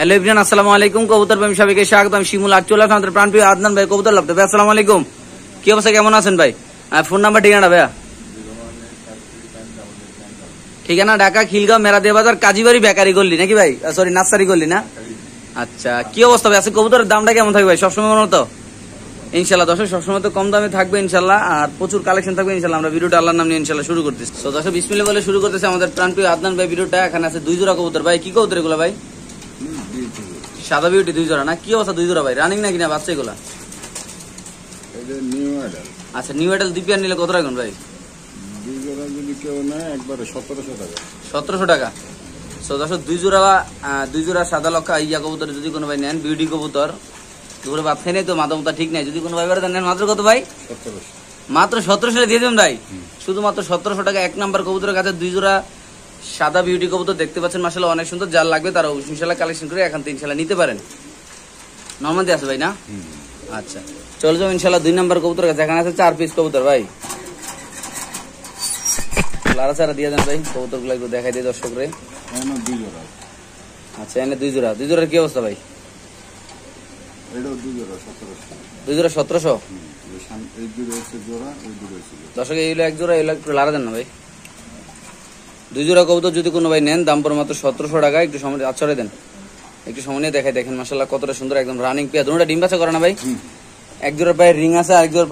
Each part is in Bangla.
হ্যালো এভরিওয়ান, আসসালামু আলাইকুম। কবুতর প্রেমী সবাইকে স্বাগত। আমি শিমুল আর চলে আসলাম আমাদের প্রাণপ্রিয় আদনান ভাই কবুতর লাভতে ভাই। আসসালামু আলাইকুম, কি অবস্থা, কেমন আছেন ভাই? ফোন নাম্বার ঠিকানা ভাইয়া? ঠিকানা ঢাকা খিলগাঁও মেরাদিয়া বাজার কাজীবাড়ি বেকারি গল্লি নাকি ভাই? সরি, নার্সারি গল্লি না? আচ্ছা, কি অবস্থা ভাই? আজকে কবুতরের দামটা কেমন থাকবে ভাই? সবসময় মতো ইনশাল্লাহ দর্শক সবসময় তো কম দামে থাকবে ইনশাল্লাহ, আর প্রচুর কালেকশন থাকবে ইনশাল্লাহ। আমরা ভিডিওটা আল্লাহর নাম নিয়ে ইনশাল্লাহ শুরু করতেছি। তো দর্শক বিসমিল্লাহ বলে শুরু করতেছে আমাদের প্রাণপ্রিয় আদনান ভাই ভিডিওটা। এখানে আছে 2 জোড়া কবুতর ভাই। কি কবুতর এগুলো ভাই? সাদা বিউটি 2 জোড়া না? কি অবস্থা 2 জোড়া ভাই? রানিং নাকি না বাচ্চা এগুলা? আচ্ছা, নিউ এডাল 2 পেয়ার নিলে কত রাখবেন ভাই? 2 জোড়া যদি কেউ নেয় একবারে 1700 টাকা। 1700 টাকা। সো দর্শক 2 জোড়া সাদা লক্ষা ইয়া কবুতর যদি কোনো ভাই নেন, বিউটি কবুতর, দুপুরে ভাত খাই নাই তো, মাথা মুথা ঠিক নাই, যদি কোনো ভাই নেন মাত্র কত ভাই? 1700। মাত্র 1700 দিয়ে দেবেন ভাই? শুধুমাত্র 1700 টাকা। 1 নাম্বার কবুতরের কাছে 2 জোড়া সাদা বিউটি কবুতর দেখতে পাচ্ছেন, মাশাআল্লাহ অনেক সুন্দর। যার লাগবে তারা ইনশাআল্লাহ কালেকশন করে এখান থেকে ইনশাআল্লাহ নিতে পারেন। নরমালি আছে ভাই না? আচ্ছা, চলে যাও ইনশাআল্লাহ 2 নাম্বার কবুতর কাছে। এখানে আছে 4 পিস কবুতর ভাই। লারা চারা দিয়ে দেন ভাই, কবুতরগুলো একটু দেখাই দিই দর্শকরে। এনে 2 জোড়া। আচ্ছা, এনে 2 জোড়া। 2 জোড়ার কি অবস্থা ভাই? এটাও 2 জোড়া 1700। 2 জোড়া 1700। এই দুটো হচ্ছে জোড়া, এই দুটো হচ্ছে জোড়া। দর্শক এইগুলো 1 জোড়া, এগুলো একটু লারা দেন না ভাই। 2 জোড়া কবুতর যদি কোনো ভাই নেন, দাম পড়ে মাত্র 1700 টাকা। একটু সময় আচরে দেন, একটু সময় নিয়ে দেখাই। দেখেন মাশাআল্লাহ কতটা সুন্দর, একদম রানিং পেয়ার। দুটোটা ডিম বাচ্চা করে না ভাই? 1 জোড়ার পায়ে রিং আছে, আর 1 জোড়ার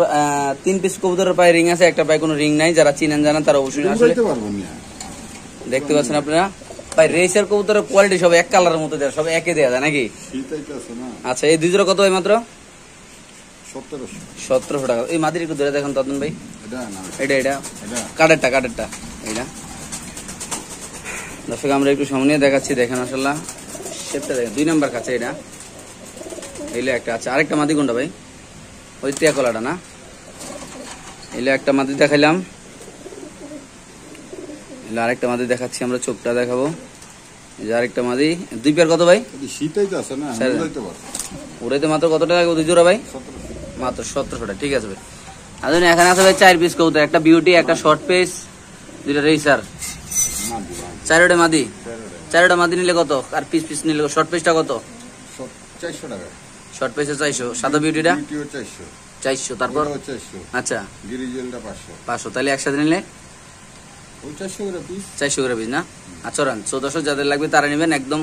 3 পিস কবুতরের পায়ে রিং আছে, একটা পায়ে কোনো রিং নাই। যারা চিনেন জানেন তারা অবশ্যই আসলে দেখতে পাচ্ছেন আপনারা ভাই। রেসার কবুতরের কোয়ালিটি সব এক কালারের মতো দেয়, সব একে দেয়া যায় নাকি? আচ্ছা, এই 2 জোড়া কত ভাই? মাত্র 1700 টাকা। এই মাদির একটু ধরে দেখেন তদন ভাই। এটা কাঠেরটা এইটা দর্শক আমরা একটু সামনে দেখাচ্ছি। দেখেন মাশাআল্লাহ শেপটা দেখেন। 2 নাম্বার কাছে এটা এইলে একটা আছে। আরেকটা মাদি কোনটা ভাই? ওই টিয়া কলাটা না? এইলে একটা মাদি দেখাইলাম, এলে আরেকটা মাদি দেখাচ্ছি আমরা, চোখটা দেখাবো। এই যে আরেকটা মাদি। 2 পেয়ার কত ভাই? শীতই তো আছে না, উড়াইতে পারো। উড়াইতে মাত্র কত টাকা 2 জোড়া ভাই? মাত্র 1700 টাকা। ঠিক আছে ভাই। আর এখানে আছে ভাই 4 পিস কবুতর, একটা বিউটি, একটা শর্ট পেস, 2টা রেসার। 4টা মাদি। 4টা মাদি নিলে কত? আর পিস নিলে শর্ট পেসটা কত? 400 টাকা। শর্ট পেসে 400, সাদা বিউটিটা 400। 400, তারপর 400। আচ্ছা, গিরিজেলটা 500। 500, তাহলে একসাথে নিলে 400 করে পিস। 400 করে পিস না? আচ্ছা রান। 1400 যাদের লাগবে তারা নেবেন, একদম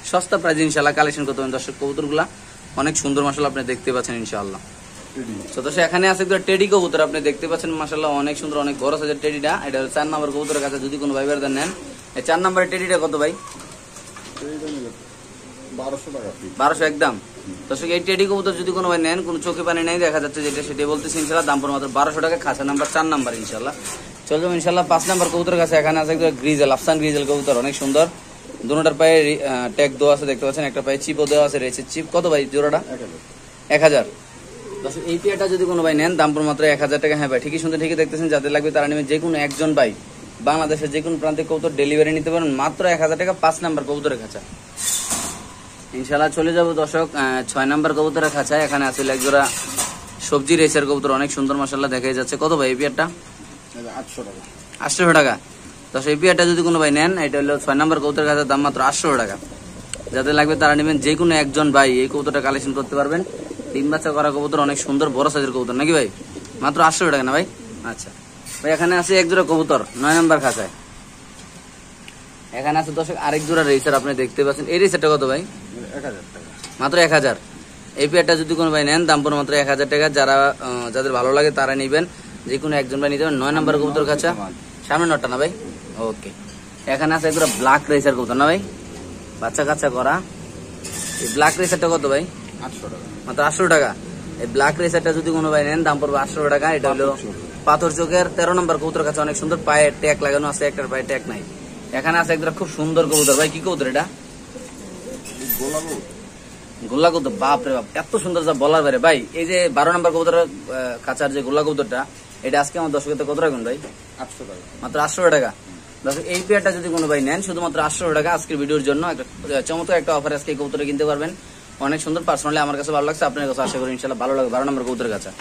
সস্তা প্রাইস ইনশাআল্লাহ কালেকশন করতে পারেন। দর্শক কবুতরগুলা অনেক সুন্দর মাশাআল্লাহ, আপনি দেখতে পাচ্ছেন ইনশাআল্লাহ। দর্শক এখানে আছে একটা টেডি কবুতর, আপনি দেখতে পাচ্ছেন মাশাআল্লাহ অনেক সুন্দর, অনেক বড় সাইজের টেডিটা। এটা 4 নাম্বার কবুতরের কাছে যদি কোনো ভাই বেরদার নেন। এই 4 নাম্বারের টেডিটা কত ভাই? 1200 টাকা পিস। 1200 একদম। দর্শক এই টেডি কবুতর যদি কোনো ভাই নেন, কোনো চোখে পানি নাই, দেখা যাচ্ছে যেটা সেটাই বলতেছি ইনশাআল্লাহ, দাম পড়ে মাত্র 1200 টাকা। খাঁচা নাম্বার 4 নাম্বার ইনশাআল্লাহ। চল যাবো ইনশাআল্লাহ 5 নাম্বার কবুতরের কাছে। এখানে আছে একটা গ্রিজেল, আফসান গ্রিজেল কবুতর, অনেক সুন্দর। দুটোটার পায়ে ট্যাগ দেওয়া আছে দেখতে পাচ্ছেন, একটা পায়ে চিপও দেওয়া আছে, রেসের চিপ। কত ভাই জোড়াটা? 1000। দর্শক এই পেয়ারটা যদি কোনো ভাই নেন, দাম পড়ে মাত্র 1000 টাকা। হ্যাঁ ভাই, ঠিকই শুনতে ঠিকই দেখতেছেন। যাদের লাগবে তারা নেবেন, যে কোনো একজন ভাই বাংলাদেশের যে কোনো প্রান্তে কবুতর ডেলিভারি নিতে পারেন মাত্র 1000 টাকা। 5 নাম্বার কবুতরের খাঁচা ইনশাআল্লাহ। চলে যাবো দর্শক 6 নাম্বার কবুতরের খাঁচায়। এখানে আছে এক জোড়া সবজি রেসার কবুতর, অনেক সুন্দর মাশাআল্লাহ দেখাই যাচ্ছে। কত ভাই এই পেয়ারটা? 800 টাকা। 800 টাকা। দর্শক এই পেয়ারটা যদি কোনো ভাই নেন, এটা হলো 6 নাম্বার কবুতরের খাঁচার দাম মাত্র 800 টাকা। যাদের লাগবে তারা নেবেন, যে কোনো একজন ভাই এই কবুতরটা কালেকশন করতে পারবেন। 3 বাচ্চা করা কবুতর, অনেক সুন্দর বড় সাইজের কবুতর নাকি ভাই? মাত্র 800 টাকা না ভাই? আচ্ছা ভাই, এখানে আছে 1 জোড়া কবুতর 9 নাম্বার খাঁচায়। এখানে আছে দর্শক আরেক জোড়া রেসার, আপনি দেখতে পাচ্ছেন। এই রেসারটা কত ভাই? 1000 টাকা। মাত্র 1000। এই পেয়ারটা যদি কোনো ভাই নেন, দাম পড়ে মাত্র 1000 টাকা। যাদের ভালো লাগে তারা নেবেন, যে কোনো একজন ভাই নিতে পারেন। 9 নাম্বার কবুতর খাঁচা, সামনে নটটা না ভাই? ওকে। এখানে আছে একটা ব্ল্যাক রেসার কবুতর না ভাই, বাচ্চা কাচ্চা করা। এই ব্ল্যাক রেসারটা কত ভাই? 800 টাকা। মাত্র 800 টাকা। এই ব্ল্যাক রেসারটা যদি কোনো ভাই নেন, দাম পড়বে 800 টাকা। এটা হলো পাথর চোখের 13 নম্বর কবুতর কাছে, অনেক সুন্দর। পায়ে ট্যাগ লাগানো আছে, একটার পায়ে ট্যাগ নাই। এখানে আছে একটা খুব সুন্দর কবুতর ভাই। কি কবুতর এটা? গোল্লা কবুতর। বাপ রে বাপ, এত সুন্দর যা বলার বাইরে ভাই। এই যে 12 নম্বর কবুতরের কাছার যে গোল্লা কবুতরটা, এটা আজকে আমার দর্শকের কত রাখবেন ভাই? 800 টাকা। মাত্র 800 টাকা। দর্শক এই পেয়ারটা যদি কোনো ভাই নেন, শুধুমাত্র 800 টাকা। আজকের ভিডিওর জন্য একটা চমৎকার একটা অফার আজকে এই কবুতরে কিনতে পারবেন। অনেক সুন্দর, পার্সোনালি আমার কাছে ভালো লাগছে, আপনার কাছে আশা করি ইনশাআল্লাহ ভালো লাগবে। 12 নম্বর কবুতরের কাছে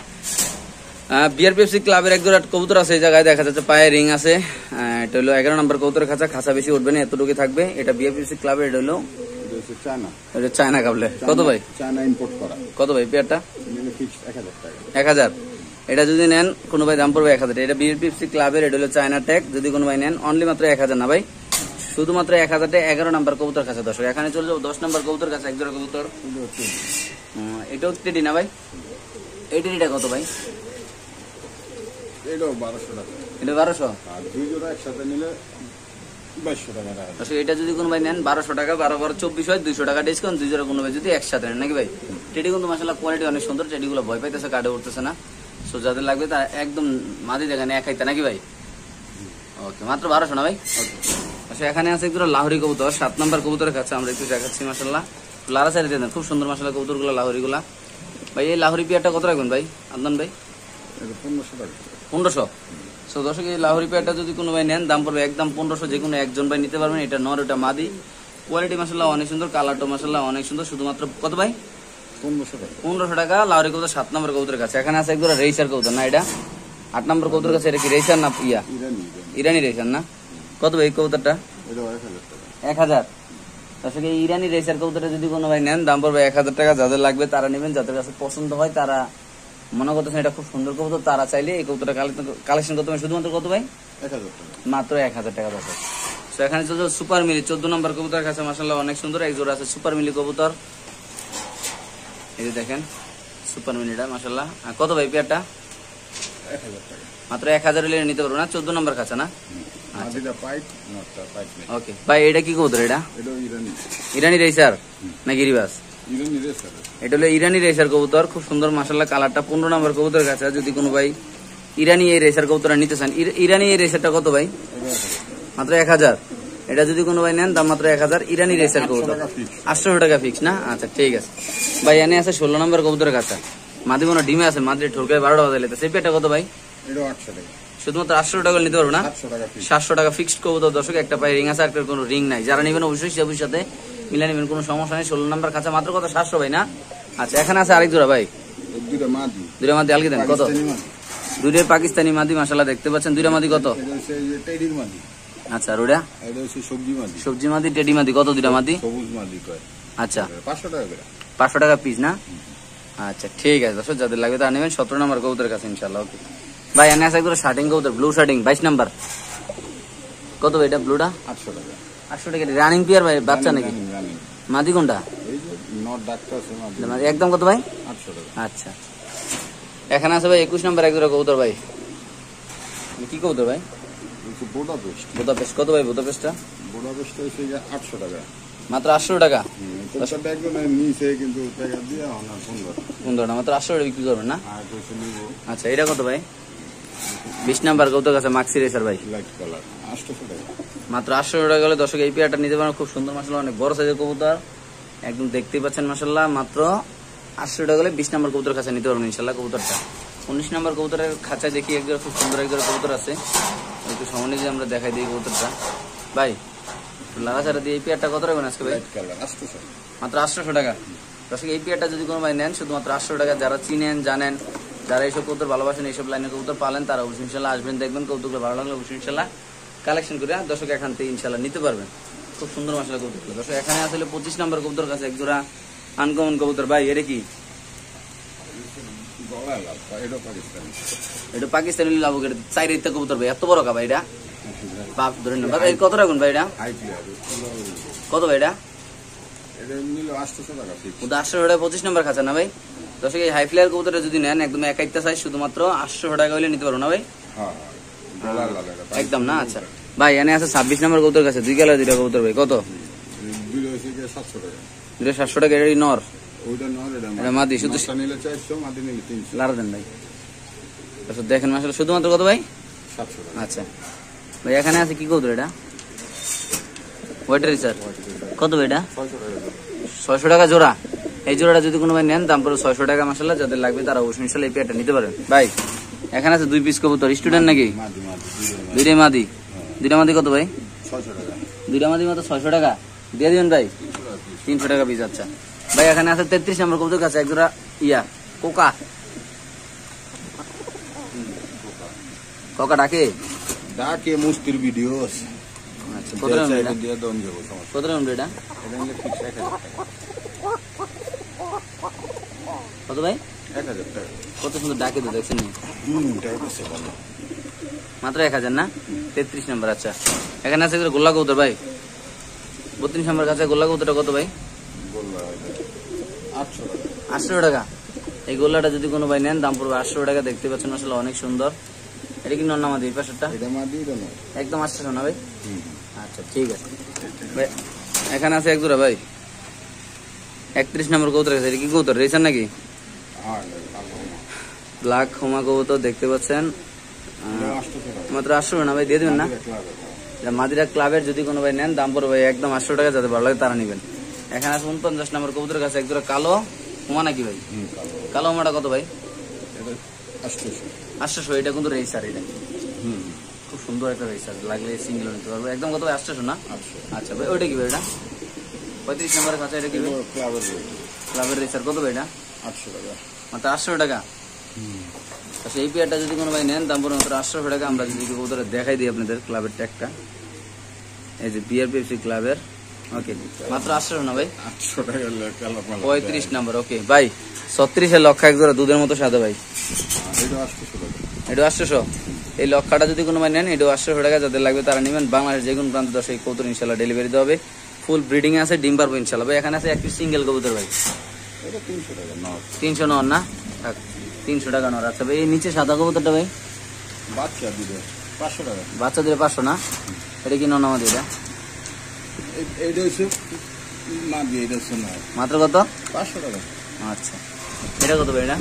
বিআরপিএফসি ক্লাবের এক জোড়া কবুতর আছে, এই জায়গায় দেখা যাচ্ছে পায়ে রিং আছে। এটা হলো 11 নম্বর কবুতরের খাঁচা। খাঁচা বেশি উঠবে না, এতটুকু থাকবে। এটা বিআরপিএফসি ক্লাবের, এটা হলো হচ্ছে চায়না। এটা চায়না কাবলে কত ভাই? চায়না ইম্পোর্ট করা। কত ভাই পেয়ারটা? ফিক্সড 1000 টাকা। 1000। এটা যদি নেন কোনো ভাই দাম পড়বে 1000। এটা বিএলপিএফসি ক্লাবের, এটা হলো চায়না ট্যাগ। যদি কোনো ভাই নেন অনলি মাত্র 1000 না ভাই, শুধুমাত্র 1000 টাকা। 11 নাম্বার কবুতর কাছে দর্শক। এখানে চলে যাবো 10 নাম্বার কবুতর কাছে, এক জোড়া কবুতর। এটাও টেডি না ভাই? এই টেডিটা কত ভাই? এটাও 1200 টাকা। এটা 1200। আর দুই জোড়া একসাথে নিলে 2200 টাকা রাখা। দর্শক এটা যদি কোনো ভাই নেন 1200 টাকা, 12 12 24 হয়, 200 টাকা ডিসকাউন্ট। দুই জোড়া কোনো ভাই যদি একসাথে নেন নাকি ভাই? টেডি কিন্তু মাশাআল্লাহ কোয়ালিটি অনেক সুন্দর। টেডিগুলো ভয় পাইতেছে, কাটে উঠতেছে না। সো যাদের লাগবে তারা একদম মাদি দেখেন এক হাইতে নাকি ভাই? ওকে, মাত্র 1200 না ভাই? ওকে। আচ্ছা, এখানে আছে একটু লাহোরি কবুতর। 7 নাম্বার কবুতরের কাছে আমরা একটু দেখাচ্ছি মাশাআল্লাহ। লারা সাইড দেন, খুব সুন্দর মাশাআল্লাহ কবুতরগুলো, লাহোরিগুলা। ভাই এই লাহোরি পেয়ারটা কত রাখবেন ভাই আদনান ভাই? এটা 1500 টাকা। 1500। সো দর্শক এই লাহোরি পেয়ারটা যদি কোনো ভাই নেন দাম পড়বে একদম 1500। যে কোনো একজন ভাই নিতে পারবেন। এটা নর, এটা মাদি। কোয়ালিটি মাশাআল্লাহ অনেক সুন্দর, কালারটা মাশাআল্লাহ অনেক সুন্দর। শুধুমাত্র কত ভাই? 1500 টাকা। 1500 টাকা লাহোরি কবুতর 7 নম্বর কবুতরের কাছে। এখানে আছে একদম রেসার কবুতর না, এটা 8 নম্বর কবুতরের কাছে। এটা কি রেসার না ইয়া? ইরানি রেসার না? কত ভাই কবুতরটা? এটা 1000 টাকা। 1000। দর্শক এই ইরানি রেসার কবুতরটা যদি কোনো ভাই নেন দাম পড়বে 1000 টাকা। যাদের লাগবে তারা নেবেন, যাদের কাছে পছন্দ হয় তারা মনে করতেছেন এটা খুব সুন্দর কবুতর, তারা চাইলে এই কবুতরটা কালেকশন করতে পারেন। শুধুমাত্র কত ভাই? 1000 টাকা। মাত্র 1000 টাকা দর্শক। তো এখানে চলছে সুপার মিলি 14 নম্বর কবুতরের কাছে মাশাআল্লাহ অনেক সুন্দর। এক জোড়া আছে সুপার মিলি কবুতর, এই যে দেখেন সুপার মিলিটা মাশাআল্লাহ। কত ভাই পেয়ারটা? 1000 টাকা। মাত্র 1000 হলে নিতে পারবো না? 14 নম্বর কাছে না? মাদিটা পাইপ, নটটা পাইপ নেই। ওকে ভাই, এটা কি কবুতর? এটা এটা ইরানি। ইরানি রেসার না গিরিবাস? ইরানি রেসার। এটা হলো ইরানি রেসার কবুতর, খুব সুন্দর মাশাআল্লাহ কালারটা। 15 নম্বর কবুতরের কাছে। যদি কোনো ভাই ইরানি এই রেসার কবুতরটা নিতে চান, ইরানি এই রেসারটা কত ভাই? মাত্র 1000। এটা যদি কোনো ভাই নেন দাম মাত্র 1000। ইরানি রেসার কবুতর 800 টাকা ফিক্স না? আচ্ছা ঠিক আছে ভাই। এনে আছে 16 নম্বর কবুতরের কাছে, মাদি মনে ডিমে আছে, মাদি ঠোরকায় 12 টাকা দিলে। সেই পেটা কত ভাই? এটা 800 টাকা। শুধুমাত্র 800 টাকা নিতে পারবো না? 700 টাকা ফিক্সড কবুতর দর্শক। একটা পায়ে রিং আছে, একটা কোনো রিং নাই। যারা নেবেন অবশ্যই সেবুর সাথে মিলে নেবেন, কোনো সমস্যা নেই। 16 নম্বর কাছে মাত্র কত? 700 ভাই না? আচ্ছা, এখানে আছে আরেক জোড়া ভাই, দুইটা মাদি। দুইটা মাদি আলগি দেন। কত? দুইটাই পাকিস্তানি মাদি মাশাআল্লাহ, দেখতে পাচ্ছেন। দুইটা মাদি কত? এটা হচ্ছে টেডির মাদি। আচ্ছা, আর ওটা এটা হচ্ছে সবজি মাদি। সবজি মাদি, টেডি মাদি। কত দুইটা মাদি? সবুজ মাদি কয়। আচ্ছা, 500 টাকা করে। 500 টাকা পিস না? আচ্ছা ঠিক আছে দর্শক, যাদের লাগবে তারা নেবেন 17 নম্বর কবুতরের কাছে ইনশাআল্লাহ। ওকে ভাই, এনে আছে একদম শার্টিং কবুতর, ব্লু শার্টিং 22 নাম্বার। কত ভাই এটা ব্লুটা? 800 টাকা। 800 টাকা। রানিং পিয়ার ভাই, বাচ্চা নাকি? মাদি কোনটা? এই যে নট ডাক্তার আছে মাদি। একদম কত ভাই? 800 টাকা। আচ্ছা, এখানে আছে ভাই 21 নম্বর এক জোড়া কবুতর ভাই। কি কবুতর ভাই? বুদাপেস্ট। বুদাপেস্ট কত ভাই? বুদাপেস্টটা? বুদাপেস্ট হচ্ছে 800 টাকা। মাত্র 800 টাকা। এটা একদম নিচে কিন্তু টাকা দিয়ে না 15 না, মাত্র 800 টাকা বিক্রি করবেন না? আর কইছে নিব। আচ্ছা, এটা কত ভাই? 20 নাম্বার কবুতর কাছে মাক্সি রেসার ভাই, লাইট কালার 800 টাকা। মাত্র 800 টাকা গেলে দর্শক এই পেয়ারটা নিতে পারেন। খুব সুন্দর মাশাআল্লাহ, অনেক বড় সাইজের কবুতর, একদম দেখতেই পাচ্ছেন মাশাআল্লাহ। মাত্র 800 টাকা গেলে 20 নাম্বার কবুতর কাছে নিতে পারবেন ইনশাআল্লাহ কবুতরটা। 19 নাম্বার কবুতরের খাঁচা দেখি একজন খুব সুন্দর একজন কবুতর আছে, একটু সামনে যে আমরা দেখাই দিই কবুতরটা ভাই। লাগা ছাড়া দিয়ে এই পেয়ারটা কত রাখবেন আজকে ভাই? লাইট কালার 800 মাত্র 800 টাকা। দর্শক এই পেয়ারটা যদি কোনো ভাই নেন শুধুমাত্র 800 টাকা। যারা চিনেন জানেন, যারা এইসব কবুতর ভালোবাসেন, এইসব লাইনের কবুতর পালেন, তারা অবশ্যই ইনশাল্লাহ আসবেন, দেখবেন কবুতরগুলো ভালো লাগলে অবশ্যই ইনশাল্লাহ কালেকশন করে দর্শক এখান থেকে ইনশাল্লাহ নিতে পারবেন। খুব সুন্দর মাসালা কবুতর। দর্শক এখানে আসলে 25 নম্বর কবুতর কাছে একজোড়া আনকমন কবুতর ভাই। এটা কি? এটা পাকিস্তানি লাভ চাই রেতে কবুতর ভাই, এত বড় কা ভাই এটা? বাপ ধরে না ভাই, কত রাখুন ভাই এটা? কত ভাই এটা? 800 টাকা 25 নম্বর খাঁচা না ভাই? দর্শক এই হাই ফ্লায়ার কবুতরটা যদি নেন একদম একাইটা সাইজ, শুধুমাত্র 800 টাকা হলে নিতে পারবো না ভাই? একদম না? আচ্ছা ভাই, এনে আছে 26 নম্বর কবুতর কাছে, 2 কালার 2টা কবুতর ভাই। কত? 700 টাকা। এটা নর, এটা মাদি, শুধু লারা দেন ভাই। দেখেন মাসাল শুধুমাত্র কত ভাই? 700 টাকা। আচ্ছা ভাই, এখানে আছে কি কবুতর এটা? ওয়েটারি স্যার, কত ভাই এটা? 600 টাকা জোড়া। এই জোড়াটা যদি কোনো ভাই নেন দাম পড়ে 600 টাকা মাসাল্লাহ। যাদের লাগবে তারা অবশ্যই ইনশাল্লাহ এই পেয়ারটা নিতে পারেন ভাই। এখানে আছে 2 পিস কবুতর, স্টুডেন্ট নাকি? দুইটাই মাদি। দুইটা মাদি কত ভাই? 600 টাকা। দুইটা মাদি মাত্র 600 টাকা দিয়ে দিবেন ভাই। 300 টাকা পিস। আচ্ছা ভাই, এখানে আছে 33 নম্বর কবুতর কাছে একজোড়া ইয়া কোকা। কোকা ডাকে ডাকে মুস্তির ভিডিও আছে। আচ্ছা আচ্ছা কত রাউন্ড এটা? দিয়ে দন যাবো সমস্যা। কত রাউন্ড এটা? এটা নিলে ফিক্স 1000 টাকা। কত ভাই? 1000 টাকা। কত সুন্দর ডাকে তো দেখছেন নি? টাকা বেশি ভালো। মাত্র 1000 না? 33 নম্বর। আচ্ছা এখানে আছে গোল্লা কবুতর ভাই, 32 নম্বর কাছে গোল্লা কবুতরটা কত ভাই? বললা 800 টাকা। 800 টাকা। এই গোল্লাটা যদি কোনো ভাই নেন দাম পড়বে 800 টাকা। দেখতে পাচ্ছেন আসলে অনেক সুন্দর। এটা কি নর নামাদি এই পাশেরটা? এটা মাদি দেন। একদম 800 না ভাই? আচ্ছা ঠিক আছে ভাই। এখানে আছে এক জোড়া ভাই, 31 নম্বর কবুতর আছে। এটা কি কবুতর রেসার নাকি? আর ব্ল্যাক হোমা কবুতর দেখতে পাচ্ছেন। 800 টাকা। মাত্র 800 না ভাই, দিয়ে দেবেন না? এটা মাদিরা ক্লাবের যদি কোনো ভাই নেন দাম পড়বে ভাই একদম 800 টাকা। যাতে ভালো লাগে তারা নেবেন। এখানে আছে 49 নম্বর কবুতর কাছে এক জোড়া কালো হোমা নাকি ভাই? কালো হোমাটা কত ভাই? এটা 800। 800। এটা কিন্তু রেসার, এটা খুব সুন্দর একটা রেসার, লাগলে সিঙ্গেল নিতে পারবো একদম। কত ভাই? 800 না? 800। আচ্ছা ভাই ওইটা কি ভাই? এটা 35 নম্বরের কাছে। এটা কি ভাই? ক্লাবের ক্লাবের রেসার কত ভাই? এটা 800 টাকা। মাত্র 800 টাকা। আচ্ছা এই পেয়ারটা যদি কোনো ভাই নেন দাম পড়বে মাত্র 800 টাকা। আমরা যদি কবুতরে দেখাই দিই আপনাদের ক্লাবের ট্যাগটা, এই যে বিআরপিএফসি ক্লাবের। ওকে মাত্র 800 না ভাই? 800 টাকা কালার মাল। 35 নম্বর। ওকে ভাই 36 লক্ষা এক জোড়া দুধের মতো সাদা ভাই। এটা 800 টাকা। এটা 800। এই লক্ষাটা যদি কোনো ভাই নেন এটা 800 টাকা। যাদের লাগবে তারা নেবেন। বাংলাদেশ যে কোনো প্রান্ত 10 এই কবুতর ইনশাল্লাহ ডেলিভারি দেওয়া হবে। ফুল ব্রিডিং আছে, ডিম পারবো ইনশাল্লাহ ভাই। এখানে আছে একটি সিঙ্গেল কবুতর ভাই, এটা 300 টাকা। না 300 নর না? থাক 300 টাকা নর। আচ্ছা ভাই এই নিচে সাদা কবুতরটা ভাই? বাচ্চা দিবে 500 টাকা। বাচ্চা দিলে 500 না? এটা কি নর নামাদি? এটা এইটা হচ্ছে না দিয়ে এটা হচ্ছে না। মাত্র কত? 500 টাকা। আচ্ছা এটা কত ভাই? এটা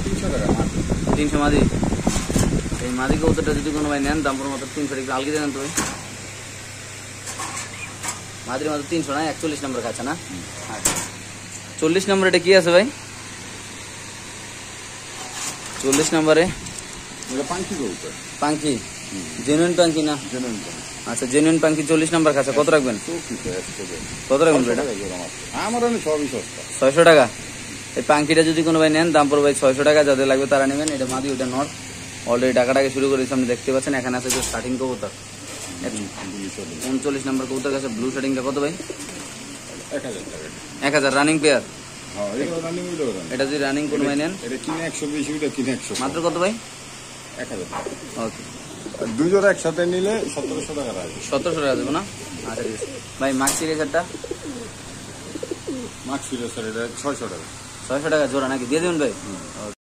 300 টাকা। 300 মাদি। এই মাদি কবুতরটা যদি কোনো ভাই নেন দাম পড়বে মাত্র 300 টাকা। আলগি দেন তো ভাই। মাদির মাত্র 300 না? 41 নম্বর কাছে না? আচ্ছা 40 নম্বর এটা কি আছে ভাই? 40 নম্বরে এটা পাঙ্কি গৌতা। পাঙ্কি জেনুইন পাঙ্কি না? জেনুইন। আচ্ছা জেনুইন পাঙ্কি 40 নম্বর কাছে। কত রাখবেন? কত রাখবেন এটা? আমার অনেক সবই সস্তা। 600 টাকা। এই পাঙ্কিটা যদি কোনো ভাই নেন দাম পড়বে 600 টাকা। যাদের লাগবে তারা নেবেন। এটা মাদি ওটা নর। অলরেডি টাকাটাকে শুরু করেছি আপনি দেখতে পাচ্ছেন। এখানে আছে যে স্টার্টিং কবুতর 39 নম্বর কবুতর কাছে ব্লু শার্টিংটা কত ভাই? 1000 টাকা। 1000 রানিং পেয়ার। হ্যাঁ এটা রানিং হইলো রানিং। এটা যদি রানিং কোনো ভাই নেন এটা কিনে 120, এটা কিনে 100। মাত্র কত ভাই? 1000 টাকা। ওকে আর দুই জোড়া একসাথে নিলে 1700 টাকা রাখবে। 1700 টাকা দেবো না? আচ্ছা ঠিক আছে ভাই। মাক্সি রেসারটা মাক্সি রেসার এটা 600 টাকা। 600 টাকা জোড়া নাকি? দিয়ে দেবেন ভাই?